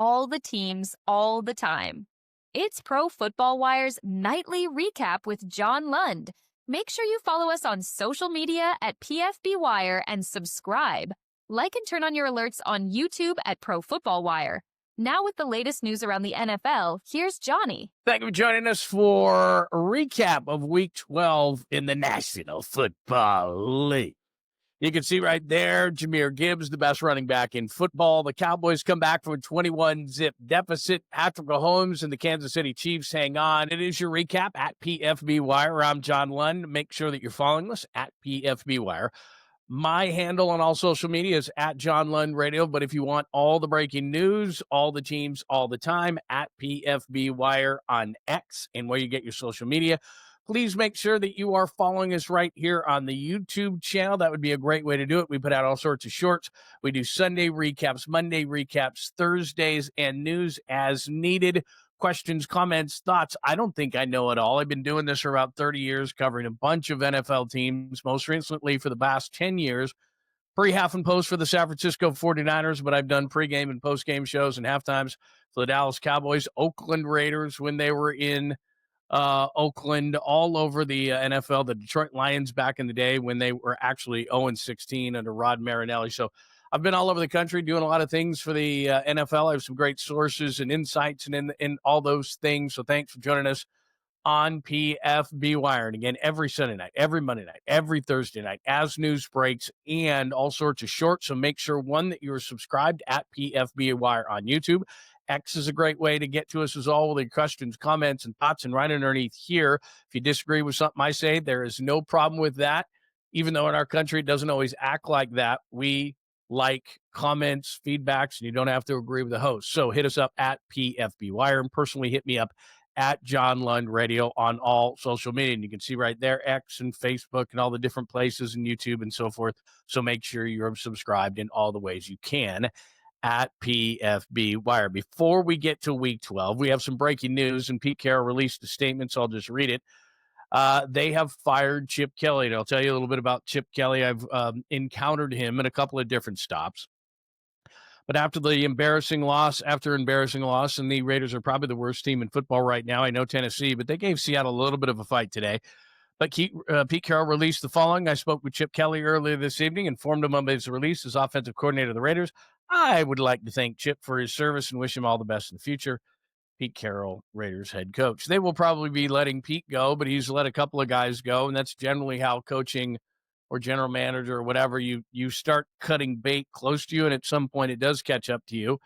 all the teams, all the time. It's Pro Football Wire's nightly recap with John Lund. Make sure you follow us on social media at PFBWire and subscribe. Like and turn on your alerts on YouTube at Pro Football Wire. Now with the latest news around the NFL, here's Johnny. Thank you for joining us for a recap of Week 12 in the National Football League. You can see right there, Jameer Gibbs, the best running back in football. The Cowboys come back from a 21-zip deficit. Patrick Mahomes and the Kansas City Chiefs hang on. It is your recap at PFBWire. I'm John Lund. Make sure that you're following us at PFBWire. My handle on all social media is at John Lund Radio, but if you want all the breaking news, all the teams, all the time, at PFBWire on X and where you get your social media, please make sure that you are following us right here on the YouTube channel. That would be a great way to do it. We put out all sorts of shorts. We do Sunday recaps, Monday recaps, Thursdays, and news as needed. Questions, comments, thoughts. I don't think I know it all. I've been doing this for about 30 years, covering a bunch of NFL teams, most recently for the past 10 years. Pre-half and post for the San Francisco 49ers, but I've done pregame and postgame shows and halftimes for the Dallas Cowboys, Oakland Raiders when they were in Oakland, all over the NFL, the Detroit Lions back in the day when they were actually 0-16 under Rod Marinelli. So I've been all over the country doing a lot of things for the NFL. I have some great sources and insights and in all those things. So thanks for joining us on PFBWire. And again, every Sunday night, every Monday night, every Thursday night, as news breaks and all sorts of shorts. So make sure, one, that you're subscribed at PFBWire on YouTube. X is a great way to get to us as all with your questions, comments, and thoughts. And right underneath here, if you disagree with something I say, there is no problem with that. Even though in our country it doesn't always act like that, we like comments, feedbacks, and you don't have to agree with the host. So hit us up at PFBWire and personally hit me up at John Lund Radio on all social media. And you can see right there, X and Facebook and all the different places and YouTube and so forth. So make sure you're subscribed in all the ways you can at PFBWire. Before we get to Week 12, we have some breaking news, and Pete Carroll released a statement, so I'll just read it. They have fired Chip Kelly, and I'll tell you a little bit about Chip Kelly. I've encountered him in a couple of different stops. But after embarrassing loss, and the Raiders are probably the worst team in football right now. I know Tennessee, but they gave Seattle a little bit of a fight today. But Pete Carroll released the following. I spoke with Chip Kelly earlier this evening, informed him of his release as offensive coordinator of the Raiders. I would like to thank Chip for his service and wish him all the best in the future. Pete Carroll, Raiders head coach. They will probably be letting Pete go, but he's let a couple of guys go, and that's generally how coaching or general manager or whatever, you start cutting bait close to you, and at some point it does catch up to you.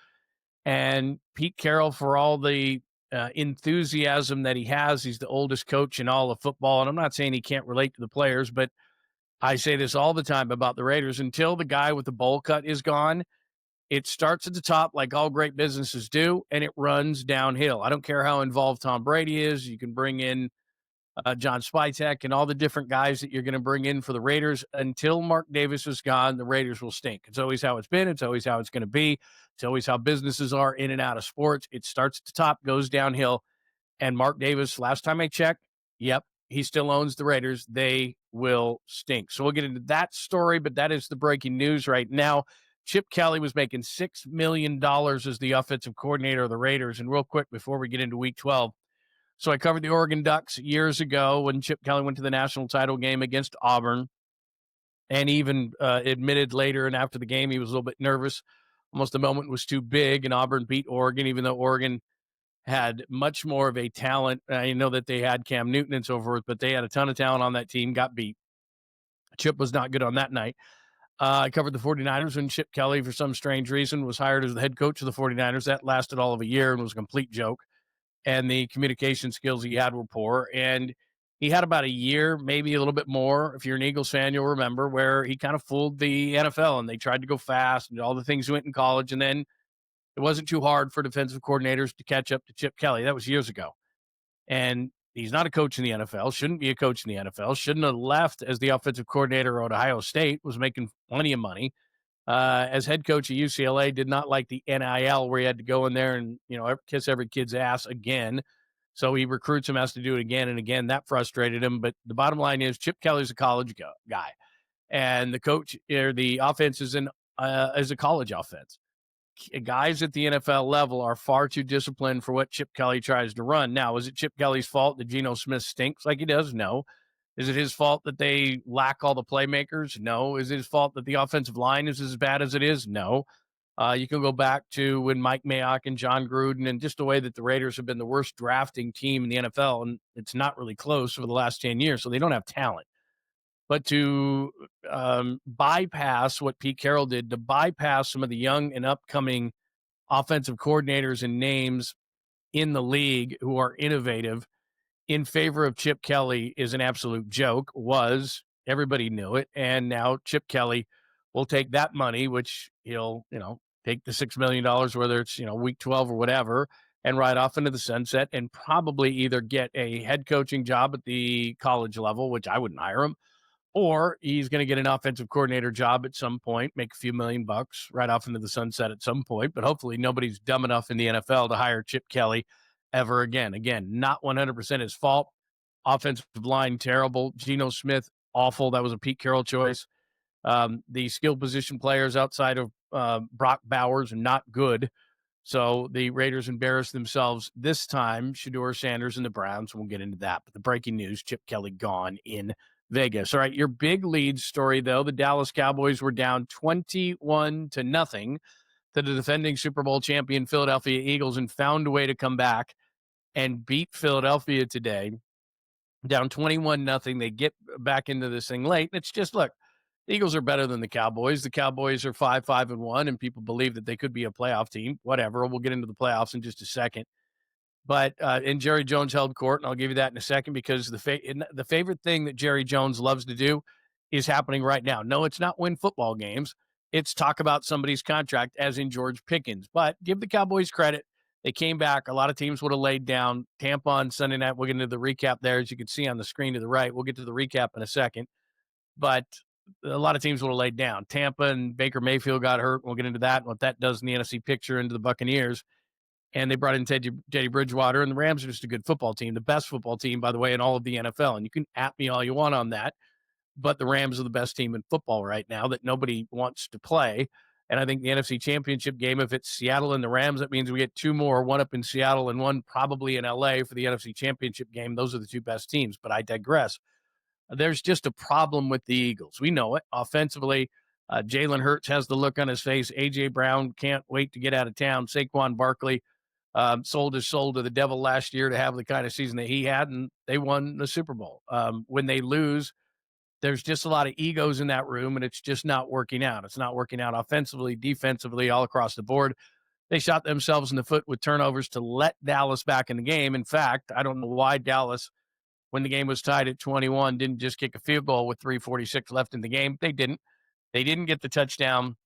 And Pete Carroll, for all the enthusiasm that he has, he's the oldest coach in all of football, and I'm not saying he can't relate to the players, but I say this all the time about the Raiders. Until the guy with the bowl cut is gone, it starts at the top like all great businesses do, and it runs downhill. I don't care how involved Tom Brady is. You can bring in John Spytek and all the different guys that you're going to bring in for the Raiders. Until Mark Davis is gone, the Raiders will stink. It's always how it's been. It's always how it's going to be. It's always how businesses are in and out of sports. It starts at the top, goes downhill. And Mark Davis, last time I checked, yep, he still owns the Raiders. They will stink. So we'll get into that story, but that is the breaking news right now. Chip Kelly was making $6 million as the offensive coordinator of the Raiders. And real quick, before we get into Week 12, so I covered the Oregon Ducks years ago when Chip Kelly went to the national title game against Auburn, and even admitted later and after the game he was a little bit nervous. Almost the moment was too big, and Auburn beat Oregon, even though Oregon had much more of a talent. I know that they had Cam Newton and so forth, but they had a ton of talent on that team, got beat. Chip was not good on that night. I covered the 49ers when Chip Kelly, for some strange reason, was hired as the head coach of the 49ers. That lasted all of a year and was a complete joke. And the communication skills he had were poor. And he had about a year, maybe a little bit more. If you're an Eagles fan, you'll remember, where he kind of fooled the NFL and they tried to go fast and all the things went in college. And then it wasn't too hard for defensive coordinators to catch up to Chip Kelly. That was years ago. And he's not a coach in the NFL, shouldn't be a coach in the NFL, shouldn't have left as the offensive coordinator at Ohio State, was making plenty of money. As head coach at UCLA, did not like the NIL where he had to go in there and, kiss every kid's ass again. So he recruits him, has to do it again and again. That frustrated him. But the bottom line is Chip Kelly's a college guy, and the coach or the offense is a college offense. guys at the NFL level are far too disciplined for what Chip Kelly tries to run. Now, is it Chip Kelly's fault that Geno Smith stinks like he does? No. Is it his fault that they lack all the playmakers? No. Is it his fault that the offensive line is as bad as it is? No. You can go back to when Mike Mayock and John Gruden and just the way that the Raiders have been the worst drafting team in the NFL, and it's not really close for the last 10 years, so they don't have talent. But to bypass what Pete Carroll did, to bypass some of the young and upcoming offensive coordinators and names in the league who are innovative in favor of Chip Kelly is an absolute joke. Everybody knew it. And now Chip Kelly will take that money, which he'll, take the $6 million, whether it's, week 12 or whatever, and ride off into the sunset and probably either get a head coaching job at the college level, which I wouldn't hire him, or he's going to get an offensive coordinator job at some point, make a few $1 million, right off into the sunset at some point. But hopefully nobody's dumb enough in the NFL to hire Chip Kelly ever again. Again, not 100% his fault. Offensive line, terrible. Geno Smith, awful. That was a Pete Carroll choice. The skill position players outside of Brock Bowers are not good. So the Raiders embarrassed themselves this time. Shadoura, Sanders, and the Browns. We'll get into that. But the breaking news, Chip Kelly gone in Vegas. All right, your big lead story, though, the Dallas Cowboys were down 21-0 to the defending Super Bowl champion Philadelphia Eagles and found a way to come back and beat Philadelphia today. Down 21-0. They get back into this thing late. It's just, look, the Eagles are better than the Cowboys. The Cowboys are 5-5-1, and people believe that they could be a playoff team. Whatever. We'll get into the playoffs in just a second. But and Jerry Jones held court, and I'll give you that in a second, because the favorite thing that Jerry Jones loves to do is happening right now. No, it's not win football games. It's talk about somebody's contract, as in George Pickens. But give the Cowboys credit. They came back. A lot of teams would have laid down. Tampa on Sunday night. We'll get into the recap there, as you can see on the screen to the right. We'll get to the recap in a second. But a lot of teams would have laid down. Tampa and Baker Mayfield got hurt. We'll get into that and what that does in the NFC picture into the Buccaneers. And they brought in Teddy Bridgewater, and the Rams are just a good football team, the best football team, by the way, in all of the NFL. And you can at me all you want on that, but the Rams are the best team in football right now that nobody wants to play. And I think the NFC Championship game, if it's Seattle and the Rams, that means we get two more, one up in Seattle and one probably in LA for the NFC Championship game. Those are the two best teams, but I digress. There's just a problem with the Eagles. We know it. Offensively, Jalen Hurts has the look on his face. A.J. Brown can't wait to get out of town. Saquon Barkley sold his soul to the devil last year to have the kind of season that he had, and they won the Super Bowl. When they lose, there's just a lot of egos in that room, and it's just not working out. It's not working out offensively, defensively, all across the board. They shot themselves in the foot with turnovers to let Dallas back in the game. In fact, I don't know why Dallas, when the game was tied at 21, didn't just kick a field goal with 3:46 left in the game. They didn't. They didn't get the touchdown.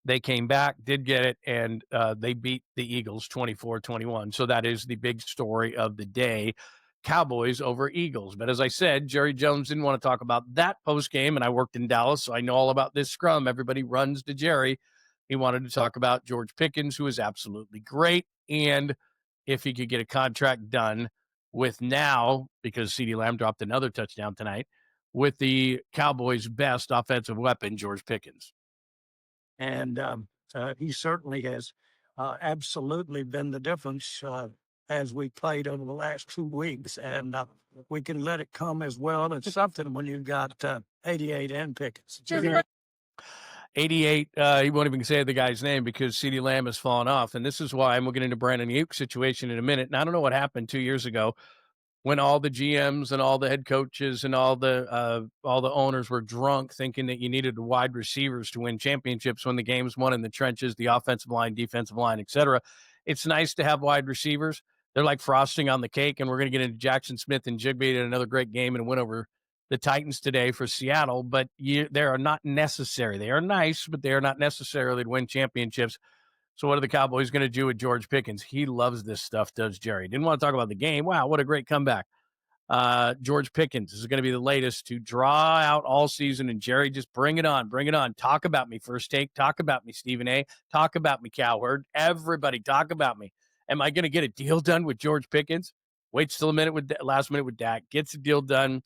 They came back, did get it, and they beat the Eagles 24-21. So that is the big story of the day, Cowboys over Eagles. But as I said, Jerry Jones didn't want to talk about that postgame, and I worked in Dallas, so I know all about this scrum. Everybody runs to Jerry. He wanted to talk about George Pickens, who is absolutely great, and if he could get a contract done with now, because CeeDee Lamb dropped another touchdown tonight, with the Cowboys' best offensive weapon, George Pickens. And he certainly has absolutely been the difference as we played over the last 2 weeks. And we can let it come as well. It's something when you've got 88 and Pickens. 88, he won't even say the guy's name because CeeDee Lamb has fallen off. And this is why, and we'll get into Brandon Ayuk's situation in a minute. And I don't know what happened 2 years ago when all the GMs and all the head coaches and all the owners were drunk thinking that you needed wide receivers to win championships when the game's won in the trenches, the offensive line, defensive line, etc. It's nice to have wide receivers. They're like frosting on the cake, and we're going to get into Jackson Smith and Jigby in another great game and win over the Titans today for Seattle, but they are not necessary. They are nice, but they are not necessarily to win championships. So what are the Cowboys going to do with George Pickens? He loves this stuff, does Jerry. Didn't want to talk about the game. Wow, what a great comeback. George Pickens is going to be the latest to draw out all season, and Jerry, just bring it on, bring it on. Talk about me, First Take. Talk about me, Stephen A. Talk about me, Cowherd. Everybody talk about me. Am I going to get a deal done with George Pickens? Waits till last minute with Dak. Gets a deal done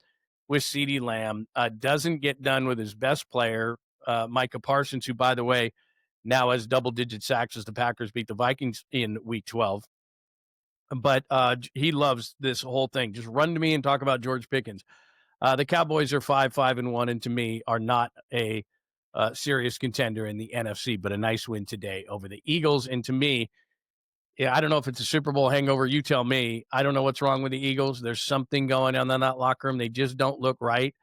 with CeeDee Lamb. Doesn't get done with his best player, Micah Parsons, who, by the way, now has double-digit sacks as the Packers beat the Vikings in Week 12. But he loves this whole thing. Just run to me and talk about George Pickens. The Cowboys are 5-5-1, and to me are not a serious contender in the NFC, but a nice win today over the Eagles. And to me, yeah, I don't know if it's a Super Bowl hangover. You tell me. I don't know what's wrong with the Eagles. There's something going on in that locker room. They just don't look right.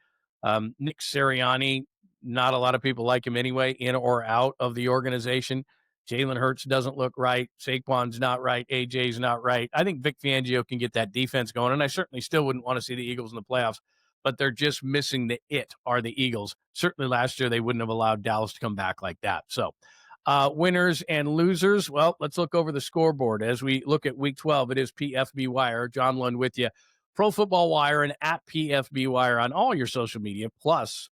Nick Sirianni, not a lot of people like him anyway, in or out of the organization. Jalen Hurts doesn't look right. Saquon's not right. AJ's not right. I think Vic Fangio can get that defense going, and I certainly still wouldn't want to see the Eagles in the playoffs, but they're just missing the are the Eagles. Certainly last year they wouldn't have allowed Dallas to come back like that. So winners and losers. Well, let's look over the scoreboard. As we look at Week 12, it is PFBWire. John Lund with you. Pro Football Wire and at PFBWire on all your social media, plus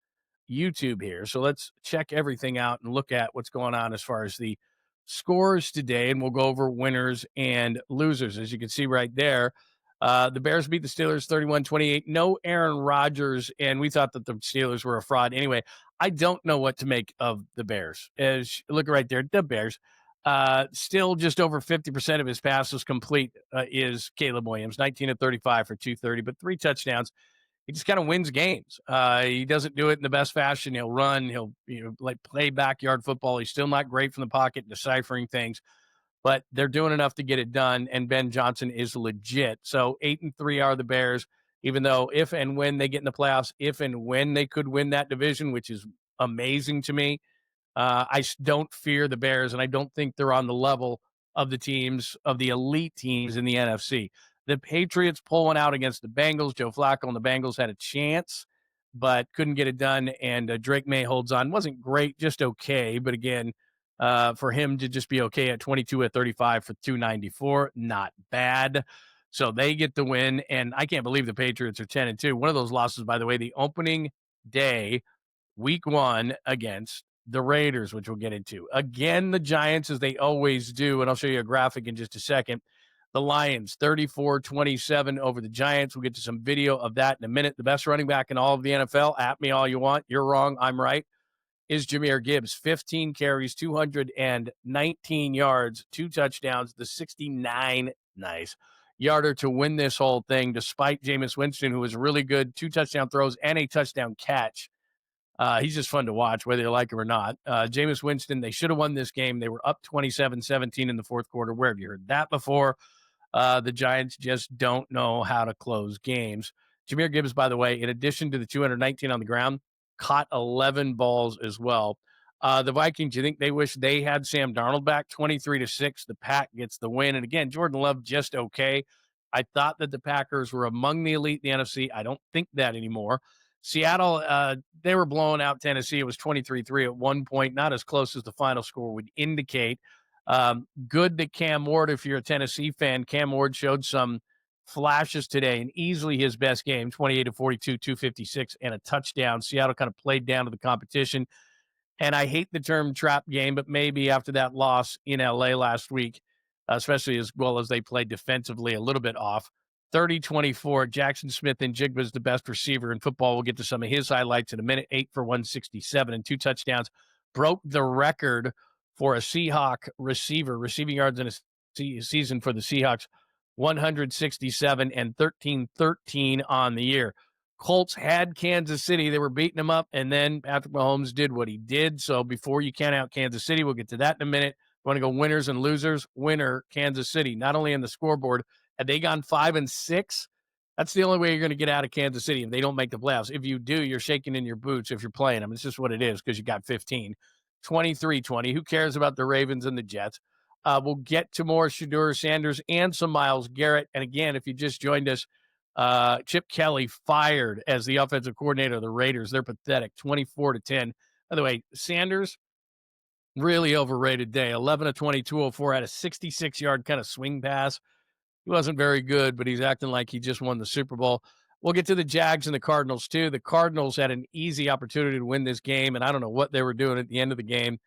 YouTube here. So let's check everything out and look at what's going on as far as the scores today, and we'll go over winners and losers. As you can see right there, the Bears beat the Steelers 31-28. No Aaron Rodgers, and we thought that the Steelers were a fraud. Anyway, I don't know what to make of the Bears. As look right there, the Bears. Still just over 50% of his passes complete is Caleb Williams, 19 of 35 for 230, but 3 touchdowns. He just kind of wins games. He doesn't do it in the best fashion. He'll run. He'll play backyard football. He's still not great from the pocket, deciphering things, but they're doing enough to get it done. And Ben Johnson is legit. So 8-3 are the Bears, even though if and when they get in the playoffs, if and when they could win that division, which is amazing to me. I don't fear the Bears, and I don't think they're on the level of the teams, of the elite teams in the NFC. The Patriots pull one out against the Bengals. Joe Flacco and the Bengals had a chance, but couldn't get it done. And Drake May holds on. Wasn't great, just okay. But again, for him to just be okay at 22 of 35 for 294, not bad. So they get the win. And I can't believe the Patriots are 10-2. One of those losses, by the way, the opening day, Week 1 against the Raiders, which we'll get into. Again, the Giants, as they always do, and I'll show you a graphic in just a second. The Lions, 34-27 over the Giants. We'll get to some video of that in a minute. The best running back in all of the NFL, at me all you want, you're wrong, I'm right, is Jameer Gibbs. 15 carries, 219 yards, 2 touchdowns, the 69 yarder to win this whole thing, despite Jameis Winston, who was really good, 2 touchdown throws and a touchdown catch. He's just fun to watch, whether you like him or not. Jameis Winston, they should have won this game. They were up 27-17 in the fourth quarter. Where have you heard that before? The Giants just don't know how to close games. Jameer Gibbs, by the way, in addition to the 219 on the ground, caught 11 balls as well. The Vikings, you think they wish they had Sam Darnold back? 23-6. The Pack gets the win. And again, Jordan Love just okay. I thought that the Packers were among the elite in the NFC. I don't think that anymore. Seattle, they were blowing out Tennessee. It was 23-3 at one point, not as close as the final score would indicate. Good that Cam Ward, if you're a Tennessee fan, Cam Ward showed some flashes today and easily his best game, 28-42, 256, and a touchdown. Seattle kind of played down to the competition. And I hate the term trap game, but maybe after that loss in LA last week, especially as well as they played defensively a little bit off. 30-24, Jackson Smith and Jigba is the best receiver in football. We'll get to some of his highlights in a minute. 8 for 167 and 2 touchdowns. Broke the record for a Seahawk receiver, receiving yards in a season for the Seahawks, 167 and 13-13 on the year. Colts had Kansas City. They were beating them up, and then Patrick Mahomes did what he did. So before you count out Kansas City, we'll get to that in a minute. Want to go winners and losers? Winner, Kansas City. Not only in the scoreboard, had they gone 5-6, that's the only way you're going to get out of Kansas City if they don't make the playoffs. If you do, you're shaking in your boots if you're playing them. It's just what it is because you got 15. 23-20. Who cares about the Ravens and the Jets? We'll get to more Shadoura Sanders and some Myles Garrett. And again, if you just joined us, Chip Kelly fired as the offensive coordinator of the Raiders. They're pathetic, 24-10. By the way, Sanders, really overrated day. 11 of 20, 204, had a 66-yard kind of swing pass. He wasn't very good, but he's acting like he just won the Super Bowl. We'll get to the Jags and the Cardinals, too. The Cardinals had an easy opportunity to win this game, and I don't know what they were doing at the end of the game.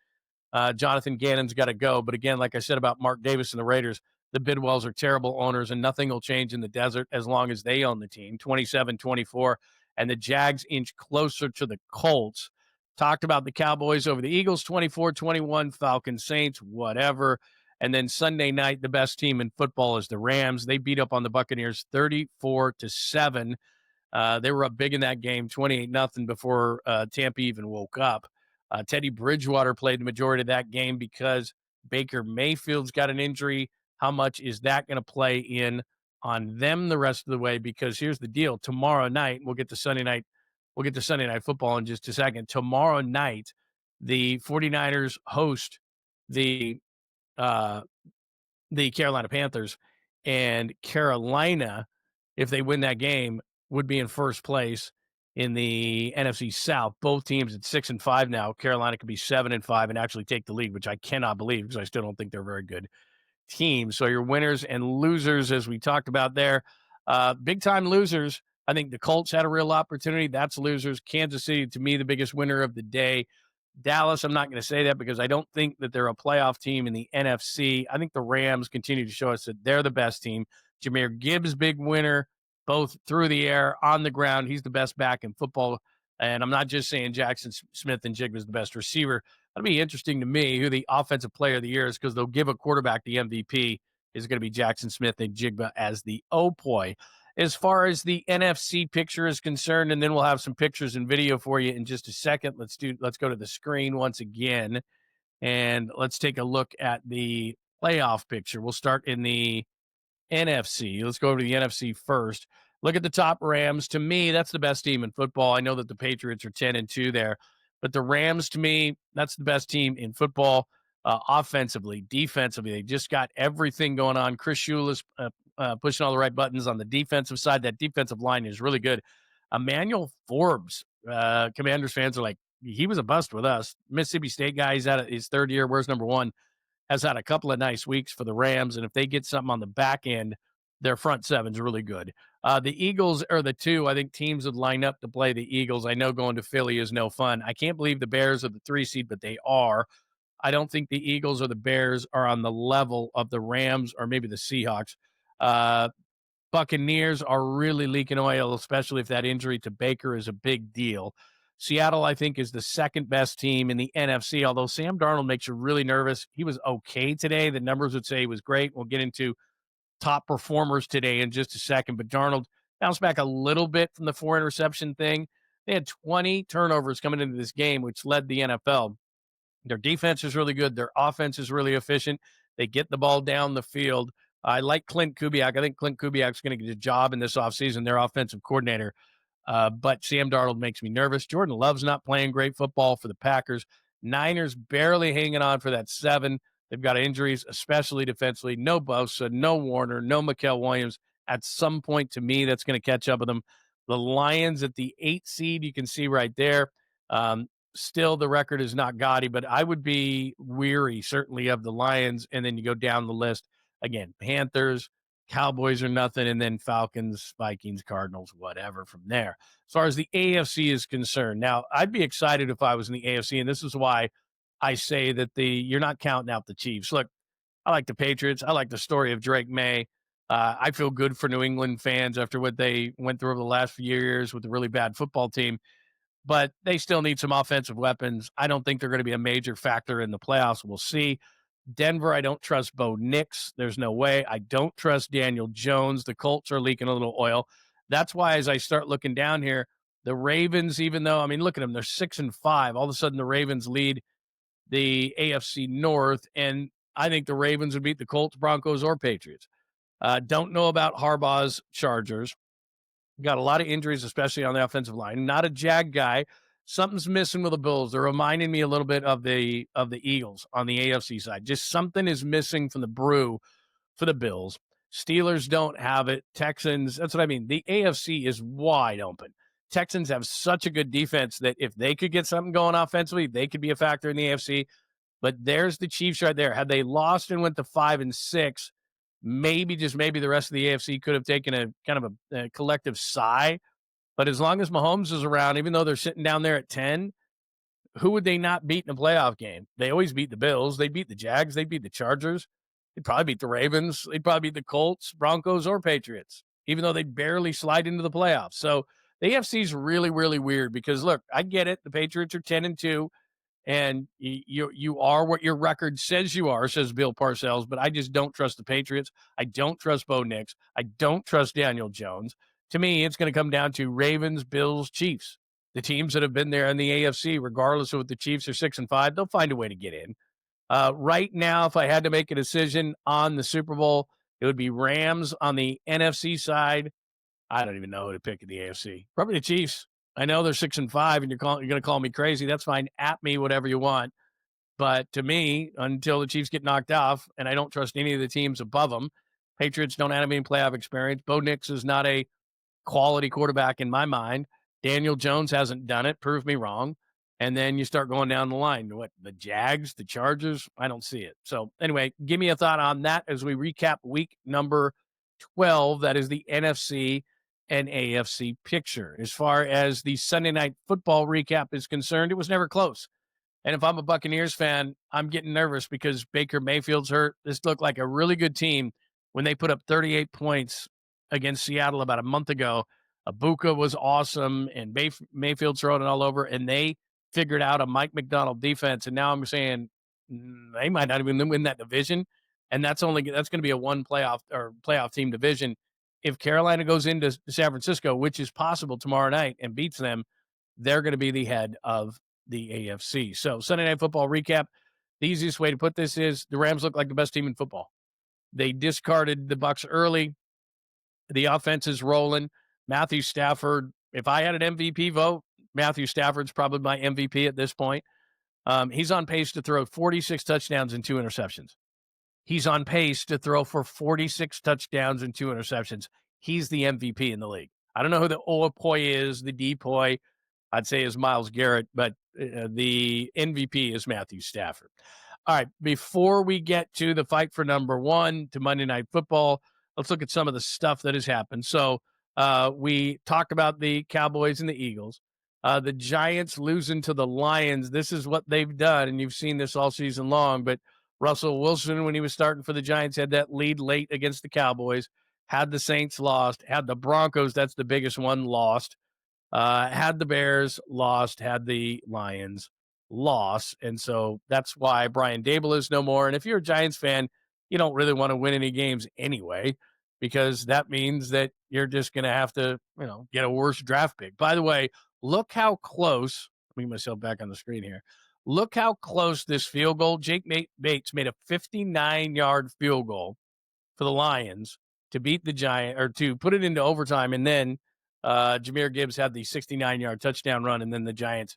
Jonathan Gannon's got to go. But again, like I said about Mark Davis and the Raiders, the Bidwells are terrible owners, and nothing will change in the desert as long as they own the team. 27-24, and the Jags inch closer to the Colts. Talked about the Cowboys over the Eagles, 24-21, Falcons, Saints, whatever. And then Sunday night, the best team in football is the Rams. They beat up on the Buccaneers 34-7. They were up big in that game, 28-0 before Tampa even woke up. Teddy Bridgewater played the majority of that game because Baker Mayfield's got an injury. How much is that going to play in on them the rest of the way? Because here's the deal. Tomorrow night, we'll get to Sunday night football in just a second. Tomorrow night, the 49ers host the Carolina Panthers, and Carolina, if they win that game, would be in first place in the NFC South. Both teams at 6-5 now. Carolina could be 7-5 and actually take the lead, which I cannot believe because I still don't think they're very good teams. So your winners and losers, as we talked about there, big time losers. I think the Colts had a real opportunity. That's losers. Kansas City, to me, the biggest winner of the day. Dallas, I'm not going to say that because I don't think that they're a playoff team in the NFC. I think the Rams continue to show us that they're the best team. Jameer Gibbs, big winner, both through the air, on the ground. He's the best back in football. And I'm not just saying Jackson Smith and Jigba is the best receiver. That'll be interesting to me who the offensive player of the year is because they'll give a quarterback the MVP. Is going to be Jackson Smith and Jigba as the Opoy. As far as the NFC picture is concerned, and then we'll have some pictures and video for you in just a second. Let's go to the screen once again, and let's take a look at the playoff picture. We'll start in the NFC. Let's go over to the NFC first. Look at the top Rams. To me, that's the best team in football. I know that the Patriots are 10-2 there, but the Rams, to me, that's the best team in football. Offensively, defensively, they just got everything going on. Chris Shula's pushing all the right buttons on the defensive side. That defensive line is really good. Emmanuel Forbes, Commanders fans are like, he was a bust with us. Mississippi State guy, he's at his third year. Where's number one? Has had a couple of nice weeks for the Rams, and if they get something on the back end, their front seven's really good. The Eagles are the two. I think teams would line up to play the Eagles. I know going to Philly is no fun. I can't believe the Bears are the 3 seed, but they are. I don't think the Eagles or the Bears are on the level of the Rams or maybe the Seahawks. Buccaneers are really leaking oil, especially if that injury to Baker is a big deal. Seattle, I think, is the second best team in the NFC, although Sam Darnold makes you really nervous. He was okay today. The numbers would say he was great. We'll get into top performers today in just a second, but Darnold bounced back a little bit from the 4 interception thing. They had 20 turnovers coming into this game, which led the NFL. Their defense is really good. Their offense is really efficient. They get the ball down the field. I like Clint Kubiak. I think Clint Kubiak's going to get a job in this offseason, their offensive coordinator. But Sam Darnold makes me nervous. Jordan Love's not playing great football for the Packers. Niners barely hanging on for that 7. They've got injuries, especially defensively. No Bosa, no Warner, no Mikael Williams. At some point, to me, that's going to catch up with them. The Lions at the 8 seed, you can see right there. Still, the record is not gaudy, but I would be weary, certainly, of the Lions. And then you go down the list. Again, Panthers, Cowboys are nothing, and then Falcons, Vikings, Cardinals, whatever from there. As far as the AFC is concerned, now, I'd be excited if I was in the AFC, and this is why I say that you're not counting out the Chiefs. Look, I like the Patriots. I like the story of Drake May. I feel good for New England fans after what they went through over the last few years with a really bad football team. But they still need some offensive weapons. I don't think they're going to be a major factor in the playoffs. We'll see. Denver, I don't trust Bo Nix. There's no way. I don't trust Daniel Jones. The Colts are leaking a little oil. That's why as I start looking down here, the Ravens, even though, I mean, look at them. They're 6-5. All of a sudden, the Ravens lead the AFC North, and I think the Ravens would beat the Colts, Broncos, or Patriots. Don't know about Harbaugh's Chargers. Got a lot of injuries, especially on the offensive line. Not a Jag guy. Something's missing with the Bills. They're reminding me a little bit of the Eagles on the AFC side. Just something is missing from the brew for the Bills. Steelers don't have it. Texans, that's what I mean. The AFC is wide open. Texans have such a good defense that if they could get something going offensively, they could be a factor in the AFC. But there's the Chiefs right there. Had they lost and went to 5-6, maybe, just maybe, the rest of the AFC could have taken a kind of a collective sigh. But as long as Mahomes is around, even though they're sitting down there at 10, who would they not beat in a playoff game? They always beat the Bills. They beat the Jags. They beat the Chargers. They'd probably beat the Ravens. They'd probably beat the Colts, Broncos, or Patriots, even though they barely slide into the playoffs. So The AFC is really, really weird because, look, I get it. The Patriots are 10-2, and you are what your record says you are, says Bill Parcells, but I just don't trust the Patriots. I don't trust Bo Nix. I don't trust Daniel Jones. To me, it's going to come down to Ravens, Bills, Chiefs. The teams that have been there in the AFC, regardless of what the Chiefs are 6-5, they'll find a way to get in. Right now, if I had to make a decision on the Super Bowl, it would be Rams on the NFC side. I don't even know who to pick in the AFC. Probably the Chiefs. I know they're 6-5, and you're going to call me crazy. That's fine. At me, whatever you want. But to me, until the Chiefs get knocked off, and I don't trust any of the teams above them, Patriots don't have any playoff experience. Bo Nix is not a quality quarterback in my mind. Daniel Jones hasn't done it. Prove me wrong. And then you start going down the line. What, the Jags, the Chargers? I don't see it. So anyway, give me a thought on that as we recap week number 12. That is the NFC and AFC picture. As far as the Sunday Night Football recap is concerned, it was never close. And if I'm a Buccaneers fan, I'm getting nervous because Baker Mayfield's hurt. This looked like a really good team when they put up 38 points against Seattle about a month ago. Abuka was awesome, and Mayfield's throwing it all over, and they figured out a Mike McDonald defense. And now I'm saying they might not even win that division, and that's going to be a one playoff team division. If Carolina goes into San Francisco, which is possible tomorrow night, and beats them, they're going to be the head of the AFC. So Sunday Night Football recap. The easiest way to put this is the Rams look like the best team in football. They discarded the Bucs early. The offense is rolling. Matthew Stafford, if I had an MVP vote, Matthew Stafford's probably my MVP at this point. He's on pace to throw 46 touchdowns and 2 interceptions. He's on pace to throw for 46 touchdowns and 2 interceptions. He's the MVP in the league. I don't know who the Oapoi is, the Depoy. I'd say is Myles Garrett, but the MVP is Matthew Stafford. All right, before we get to the fight for number 1 to Monday Night Football, let's look at some of the stuff that has happened. So we talked about the Cowboys and the Eagles. The Giants losing to the Lions. This is what they've done, and you've seen this all season long, but Russell Wilson, when he was starting for the Giants, had that lead late against the Cowboys, had the Saints lost, had the Broncos, that's the biggest one, lost, had the Bears lost, had the Lions lost. And so that's why Brian Dable is no more. And if you're a Giants fan, you don't really want to win any games anyway, because that means that you're just going to have to, get a worse draft pick. By the way, look how close, let me get myself back on the screen here. Look how close this field goal. Jake Bates made a 59-yard field goal for the Lions to beat the Giants, or to put it into overtime. And then Jameer Gibbs had the 69-yard touchdown run, and then the Giants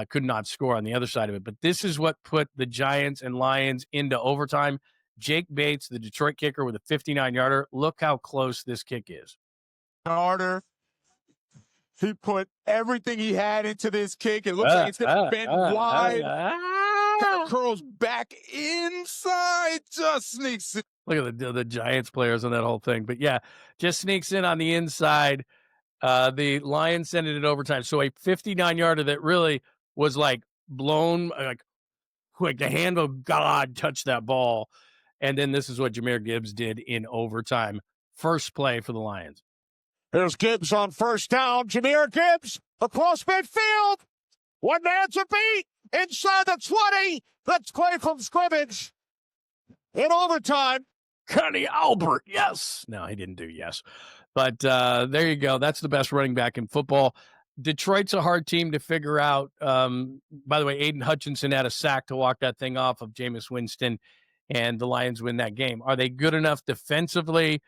could not score on the other side of it. But this is what put the Giants and Lions into overtime. Jake Bates, the Detroit kicker, with a 59-yarder. Look how close this kick is. He put everything he had into this kick. It looks like it's going to bend wide. Curls back inside. Just sneaks in. Look at the Giants players on that whole thing. But, yeah, just sneaks in on the inside. The Lions sent it in overtime. So a 59-yarder that really was like blown, like the hand of God touched that ball. And then this is what Jameer Gibbs did in overtime. First play for the Lions. Here's Gibbs on first down. Jameer Gibbs across midfield. One man to beat inside the 20. Let's play from scrimmage. In overtime. Connie Albert, yes. No, he didn't do yes. But there you go. That's the best running back in football. Detroit's a hard team to figure out. By the way, Aiden Hutchinson had a sack to walk that thing off of Jameis Winston, and the Lions win that game. Are they good enough defensively?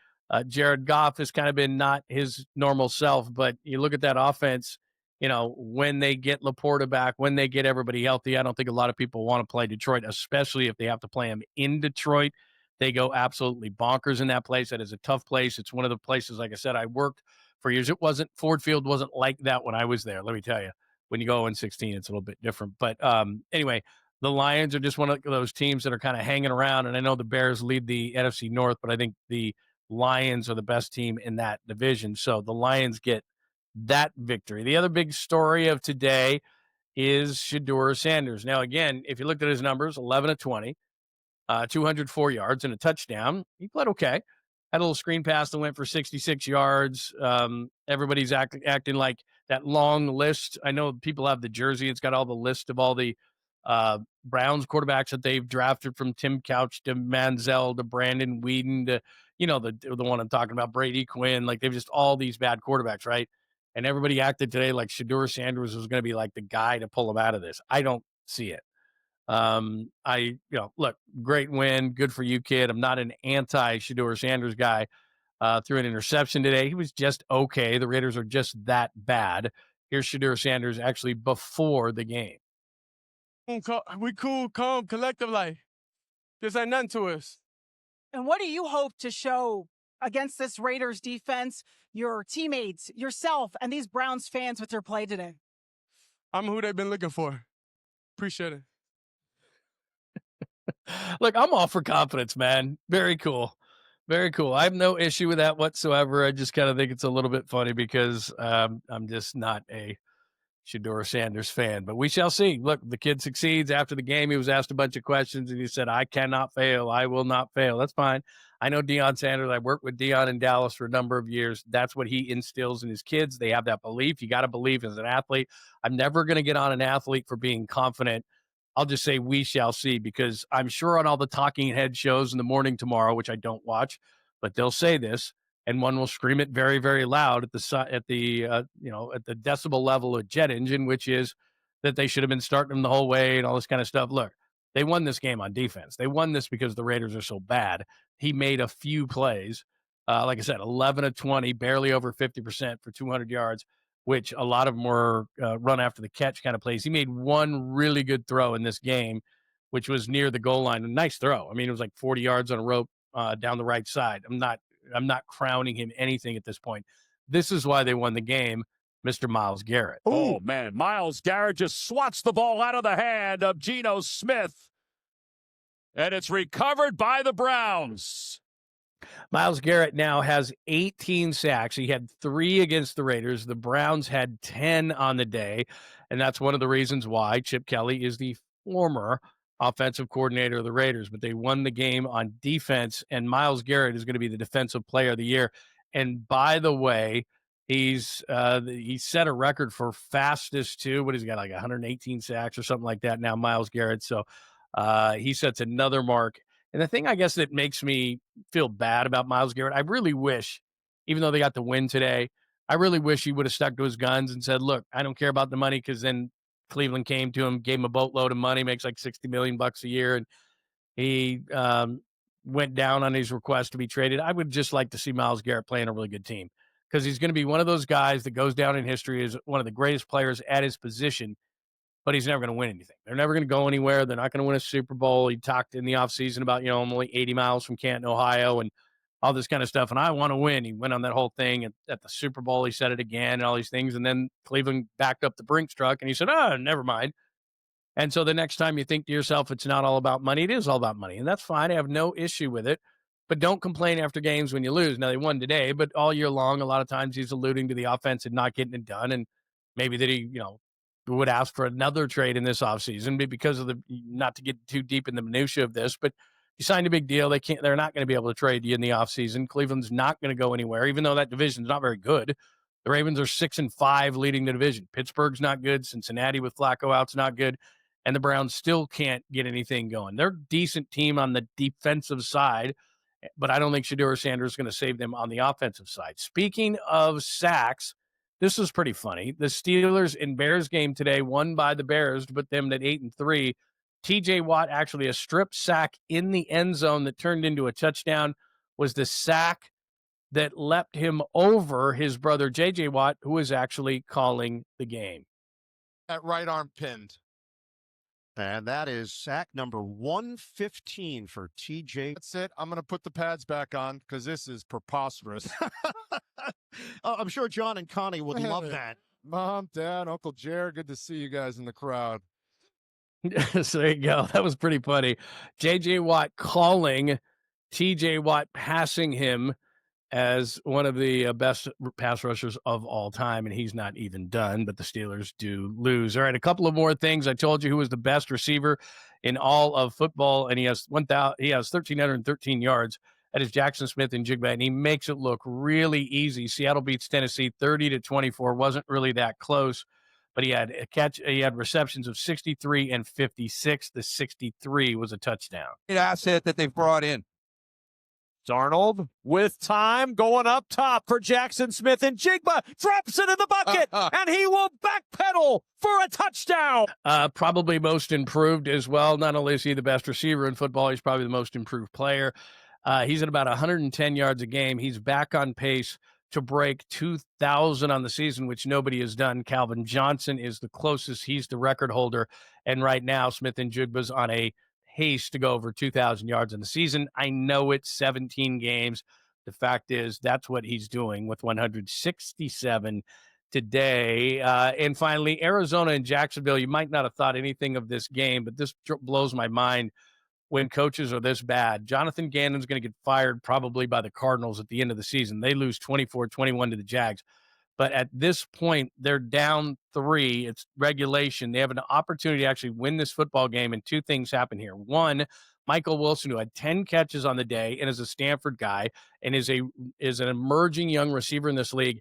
Jared Goff has kind of been not his normal self, but you look at that offense, when they get Laporta back, when they get everybody healthy, I don't think a lot of people want to play Detroit, especially if they have to play them in Detroit. They go absolutely bonkers in that place. That is a tough place. It's one of the places, like I said, I worked for years. Ford Field wasn't like that when I was there. Let me tell you, when you go in 16, it's a little bit different. But anyway, the Lions are just one of those teams that are kind of hanging around. And I know the Bears lead the NFC North, but I think the Lions are the best team in that division. So the Lions get that victory. The other big story of today is Shadoura Sanders. Now, again, if you looked at his numbers, 11 of 20, 204 yards and a touchdown. He played okay. Had a little screen pass that went for 66 yards. Everybody's acting like that long list. I know people have the jersey. It's got all the list of all the Browns quarterbacks that they've drafted, from Tim Couch to Manziel to Brandon Weeden to, the one I'm talking about, Brady Quinn. Like, they've just all these bad quarterbacks, right? And everybody acted today like Shadoura Sanders was going to be like the guy to pull him out of this. I don't see it. Look, great win. Good for you, kid. I'm not an anti-Shadoura Sanders guy. Threw an interception today. He was just okay. The Raiders are just that bad. Here's Shadoura Sanders actually before the game. We cool, calm, collective life. This ain't nothing to us. And what do you hope to show against this Raiders defense, your teammates, yourself, and these Browns fans with your play today? I'm who they've been looking for. Appreciate it. Look, I'm all for confidence, man. Very cool. Very cool. I have no issue with that whatsoever. I just kind of think it's a little bit funny because I'm just not a Shadoura Sanders fan, but we shall see. Look, the kid succeeds. After the game, he was asked a bunch of questions, and he said, I cannot fail. I will not fail. That's fine. I know Deion Sanders. I worked with Deion in Dallas for a number of years. That's what he instills in his kids. They have that belief. You got to believe as an athlete. I'm never going to get on an athlete for being confident. I'll just say we shall see, because I'm sure on all the talking head shows in the morning tomorrow, which I don't watch, but they'll say this, and one will scream it very, very loud at the decibel level of jet engine, which is that they should have been starting them the whole way and all this kind of stuff. Look, they won this game on defense. They won this because the Raiders are so bad. He made a few plays. Like I said, 11 of 20, barely over 50% for 200 yards, which a lot of them were run after the catch kind of plays. He made one really good throw in this game, which was near the goal line. A nice throw. I mean, it was like 40 yards on a rope down the right side. I'm not crowning him anything at this point. This is why they won the game, Mr. Myles Garrett. Oh, man. Myles Garrett just swats the ball out of the hand of Geno Smith. And it's recovered by the Browns. Myles Garrett now has 18 sacks. He had 3 against the Raiders. The Browns had 10 on the day, and that's one of the reasons why Chip Kelly is the former offensive coordinator of the Raiders. But they won the game on defense, and Myles Garrett is going to be the defensive player of the year. And by the way, he set a record for fastest too. What has he got, like 118 sacks or something like that now, Myles Garrett. So he sets another mark. And the thing, I guess, that makes me feel bad about Myles Garrett, I really wish, even though they got the win today, I really wish he would have stuck to his guns and said, look, I don't care about the money, because then Cleveland came to him, gave him a boatload of money, makes like $60 million a year, and he went down on his request to be traded. I would just like to see Myles Garrett playing a really good team, because he's going to be one of those guys that goes down in history as one of the greatest players at his position, but he's never going to win anything. They're never going to go anywhere. They're not going to win a Super Bowl. He talked in the offseason about, I'm only 80 miles from Canton, Ohio, and all this kind of stuff, and I want to win. He went on that whole thing at the Super Bowl. He said it again and all these things, and then Cleveland backed up the Brinks truck, and he said, never mind. And so the next time you think to yourself it's not all about money, it is all about money, and that's fine. I have no issue with it, but don't complain after games when you lose. Now, they won today, but all year long, a lot of times he's alluding to the offense and not getting it done, and maybe that he, would ask for another trade in this offseason because of not to get too deep in the minutia of this, but you signed a big deal. They're not going to be able to trade you in the offseason. Cleveland's not going to go anywhere, even though that division's not very good. The Ravens are 6-5 leading the division. Pittsburgh's not good. Cincinnati with Flacco out's not good. And the Browns still can't get anything going. They're a decent team on the defensive side, but I don't think Shadoura Sanders is going to save them on the offensive side. Speaking of sacks, this was pretty funny. The Steelers and Bears game today won by the Bears to put them at 8-3. T.J. Watt, actually a strip sack in the end zone that turned into a touchdown, was the sack that leapt him over his brother J.J. Watt, who was actually calling the game. That right arm pinned. And that is sack number 115 for TJ. That's it. I'm going to put the pads back on because this is preposterous. I'm sure John and Connie would love that. Mom, Dad, Uncle Jared, good to see you guys in the crowd. So there you go. That was pretty funny. J.J. Watt calling T.J. Watt passing him as one of the best pass rushers of all time, and he's not even done, but the Steelers do lose. All right, a couple of more things. I told you who was the best receiver in all of football, and he has 1,313 yards That is Jackson Smith and Jigba, and he makes it look really easy. Seattle beats Tennessee 30-24. Wasn't really that close, but he had receptions of 63 and 56. The 63 was a touchdown. Asset that they've brought in. Darnold with time going up top for Jackson Smith, and Jigba drops it in the bucket, and he will backpedal for a touchdown. Probably most improved as well. Not only is he the best receiver in football, he's probably the most improved player. He's at about 110 yards a game. He's back on pace to break 2,000 on the season, which nobody has done. Calvin Johnson is the closest. He's the record holder. And right now, Smith and Jigba's on a pace to go over 2,000 yards in the season. I know it's 17 games. The fact is that's what he's doing with 167 today. And finally, Arizona and Jacksonville. You might not have thought anything of this game, but this blows my mind when coaches are this bad. Jonathan Gannon's going to get fired probably by the Cardinals at the end of the season. They lose 24-21 to the Jags. But at this point, they're down 3. It's regulation. They have an opportunity to actually win this football game, and 2 things happen here. One, Michael Wilson, who had 10 catches on the day and is a Stanford guy and is an emerging young receiver in this league.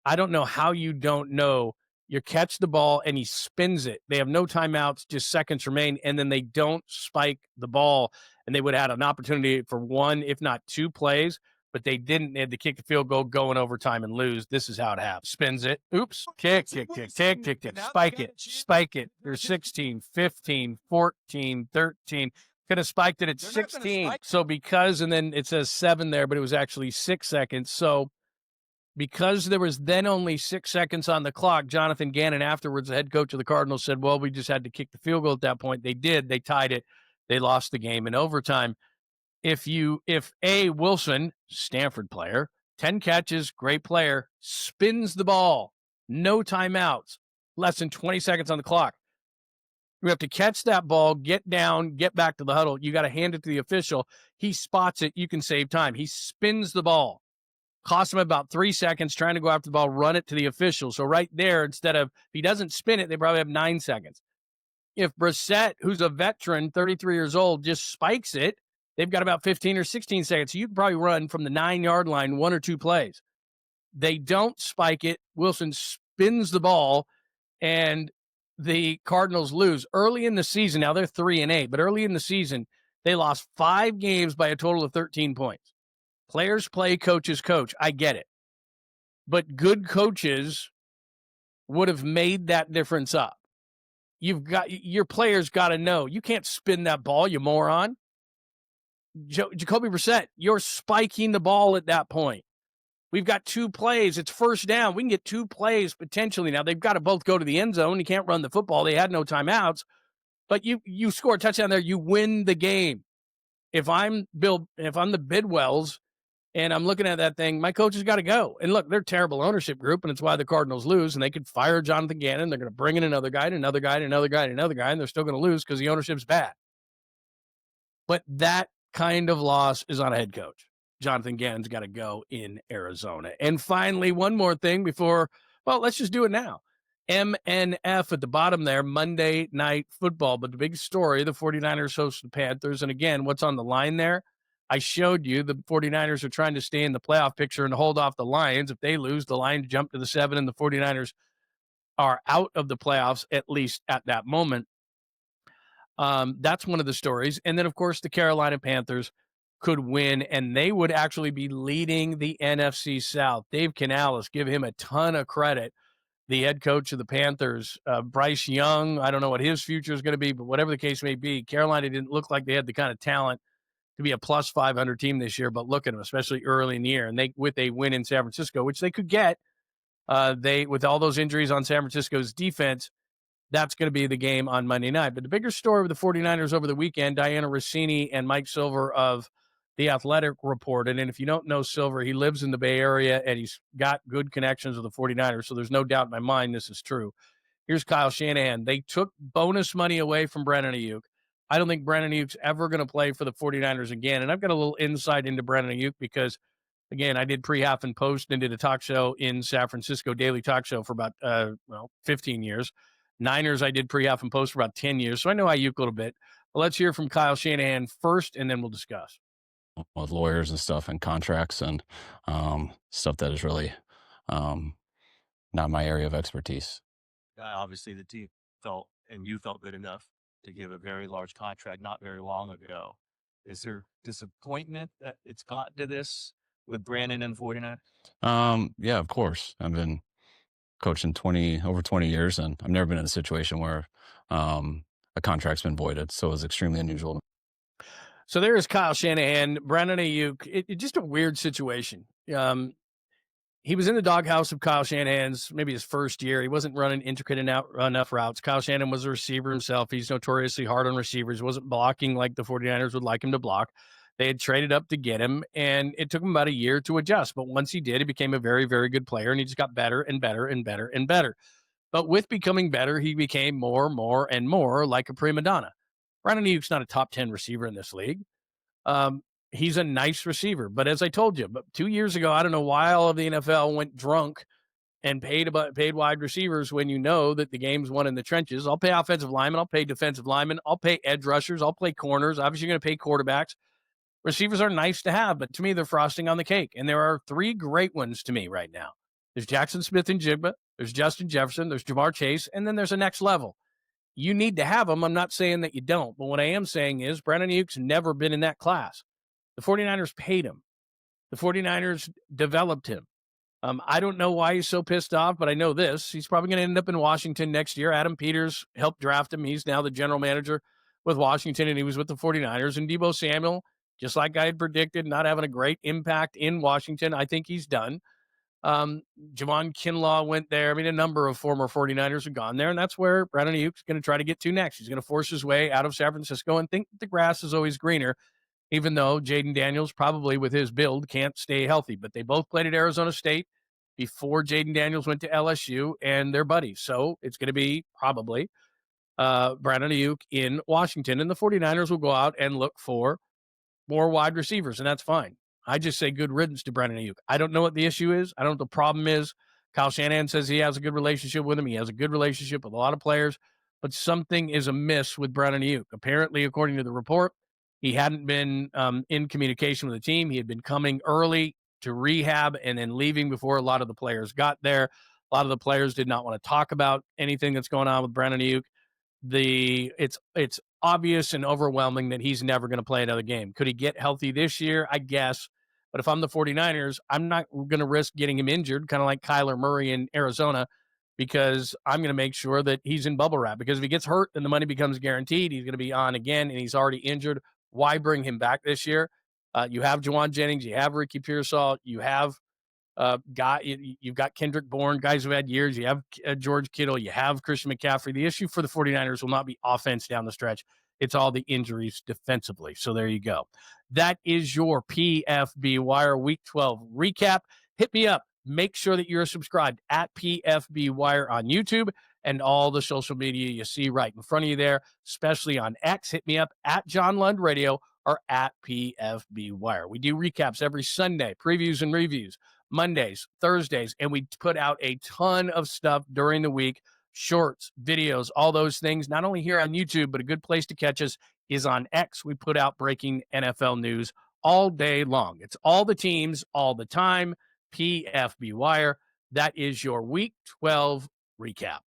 I don't know how you don't know. You catch the ball, and he spins it. They have no timeouts, just seconds remain, and then they don't spike the ball, and they would have had an opportunity for 1, if not 2 plays. But they didn't. They had to kick the field goal, go in overtime, and lose. This is how it happens. Spins it. Oops. Kick. Spike it. There's 16, 15, 14, 13. Could have spiked it at 16. So because, and then it says 7 there, but it was actually 6 seconds. So because there was then only 6 seconds on the clock, Jonathan Gannon afterwards, the head coach of the Cardinals, said, well, we just had to kick the field goal at that point. They did. They tied it. They lost the game in overtime. If Wilson, Stanford player, 10 catches, great player, spins the ball, no timeouts, less than 20 seconds on the clock. You have to catch that ball, get down, get back to the huddle. You got to hand it to the official. He spots it. You can save time. He spins the ball. Cost him about 3 seconds trying to go after the ball, run it to the official. So right there, instead of, if he doesn't spin it, they probably have 9 seconds. If Brissett, who's a veteran, 33 years old, just spikes it, they've got about 15 or 16 seconds. So you can probably run from the 9-yard line 1 or 2 plays. They don't spike it. Wilson spins the ball, and the Cardinals lose. Early in the season, now they're 3-8, but early in the season, they lost 5 games by a total of 13 points. Players play, coaches coach. I get it. But good coaches would have made that difference up. Your players got to know. You can't spin that ball, you moron. Jacoby Brissett, you're spiking the ball at that point. We've got 2 plays. It's first down. We can get 2 plays potentially. Now, they've got to both go to the end zone. You can't run the football. They had no timeouts. But you score a touchdown there, you win the game. If I'm the Bidwells and I'm looking at that thing, my coach has got to go. And look, they're a terrible ownership group, and it's why the Cardinals lose. And they could fire Jonathan Gannon. They're going to bring in another guy, and another guy, and another guy, and another guy, and they're still going to lose because the ownership's bad. But that kind of loss is on a head coach. Jonathan Gannon's got to go in Arizona. And finally, one more thing before, well, let's just do it now. MNF at the bottom there, Monday Night Football. But the big story, the 49ers host the Panthers. And again, what's on the line there? I showed you the 49ers are trying to stay in the playoff picture and hold off the Lions. If they lose, the Lions jump to the 7, and the 49ers are out of the playoffs, at least at that moment. That's one of the stories. And then, of course, the Carolina Panthers could win, and they would actually be leading the NFC South. Dave Canales, give him a ton of credit. The head coach of the Panthers, Bryce Young, I don't know what his future is going to be, but whatever the case may be, Carolina didn't look like they had the kind of talent to be a plus 500 team this year, but look at them, especially early in the year. And with a win in San Francisco, which they could get, with all those injuries on San Francisco's defense, that's going to be the game on Monday night. But the bigger story with the 49ers over the weekend, Diana Rossini and Mike Silver of The Athletic reported. And if you don't know Silver, he lives in the Bay Area, and he's got good connections with the 49ers. So there's no doubt in my mind this is true. Here's Kyle Shanahan. They took bonus money away from Brandon Ayuk. I don't think Brandon Ayuk's ever going to play for the 49ers again. And I've got a little insight into Brandon Ayuk because, again, I did pre-half and post and did a talk show in San Francisco, daily talk show for about 15 years. Niners, I did pre-half and post for about 10 years. So I know Ayuk a little bit. But let's hear from Kyle Shanahan first, and then we'll discuss. with lawyers and stuff and contracts and stuff that is really not my area of expertise. Obviously, the team felt, and you felt good enough to give a very large contract not very long ago. Is there disappointment that it's gotten to this with Brandon and 49? Yeah, of course. I've been coaching over 20 years, and I've never been in a situation where a contract's been voided. So it was extremely unusual. So there is Kyle Shanahan, Brandon Ayuk. It's just a weird situation. He was in the doghouse of Kyle Shanahan's, maybe his first year. He wasn't running intricate enough routes. Kyle Shanahan was a receiver himself. He's notoriously hard on receivers. He wasn't blocking like the 49ers would like him to block. They had traded up to get him, and it took him about a year to adjust. But once he did, he became a very, very good player, and he just got better and better and better and better. But with becoming better, he became more and more like a prima donna. Brandon Ayuk's not a top 10 receiver in this league. He's a nice receiver. But as I told you, but 2 years ago, I don't know why all of the NFL went drunk and paid wide receivers when you know that the game's won in the trenches. I'll pay offensive linemen. I'll pay defensive linemen. I'll pay edge rushers. I'll play corners. Obviously, you're going to pay quarterbacks. Receivers are nice to have, but to me, they're frosting on the cake. And there are three great ones to me right now. There's Jackson Smith and Jigba. There's Justin Jefferson. There's Jamar Chase. And then there's a next level. You need to have them. I'm not saying that you don't. But what I am saying is Brandon Ayuk's never been in that class. The 49ers paid him. The 49ers developed him. I don't know why he's so pissed off, but I know this. He's probably going to end up in Washington next year. Adam Peters helped draft him. He's now the general manager with Washington, and he was with the 49ers. And Deebo Samuel, just like I had predicted, not having a great impact in Washington. I think he's done. Javon Kinlaw went there. I mean, a number of former 49ers have gone there, and that's where Brandon Ayuk's going to try to get to next. He's going to force his way out of San Francisco and think the grass is always greener, even though Jaden Daniels probably with his build can't stay healthy. But they both played at Arizona State before Jaden Daniels went to LSU, and they're buddies. So it's going to be probably Brandon Ayuk in Washington, and the 49ers will go out and look for more wide receivers, and that's fine. I just say good riddance to Brandon Ayuk. I don't know what the issue is. I don't know what the problem is. Kyle Shanahan says he has a good relationship with him. He has a good relationship with a lot of players, but something is amiss with Brandon Ayuk. Apparently, according to the report, he hadn't been in communication with the team. He had been coming early to rehab and then leaving before a lot of the players got there. A lot of the players did not want to talk about anything that's going on with Brandon Ayuk. It's obvious and overwhelming that he's never going to play another game. Could he get healthy this year? I guess. But if I'm the 49ers, I'm not going to risk getting him injured, kind of like Kyler Murray in Arizona, because I'm going to make sure that he's in bubble wrap. Because if he gets hurt, then the money becomes guaranteed. He's going to be on again, and he's already injured. Why bring him back this year? You have Juwan Jennings. You have Ricky Pearsall. You have you've got Kendrick Bourne, guys who've had years. You have George Kittle. You have Christian McCaffrey. The issue for the 49ers will not be offense down the stretch. It's all the injuries defensively. So there you go. That is your PFBWire Week 12 recap. Hit me up. Make sure that you're subscribed at PFBWire on YouTube and all the social media you see right in front of you there, especially on X. Hit me up at John Lund Radio or at PFBWire. We do recaps every Sunday, previews and reviews, Mondays, Thursdays, and we put out a ton of stuff during the week. Shorts, videos, all those things, not only here on YouTube, but a good place to catch us is on X. We put out breaking NFL news all day long. It's all the teams, all the time. PFBWire. That is your Week 12 recap.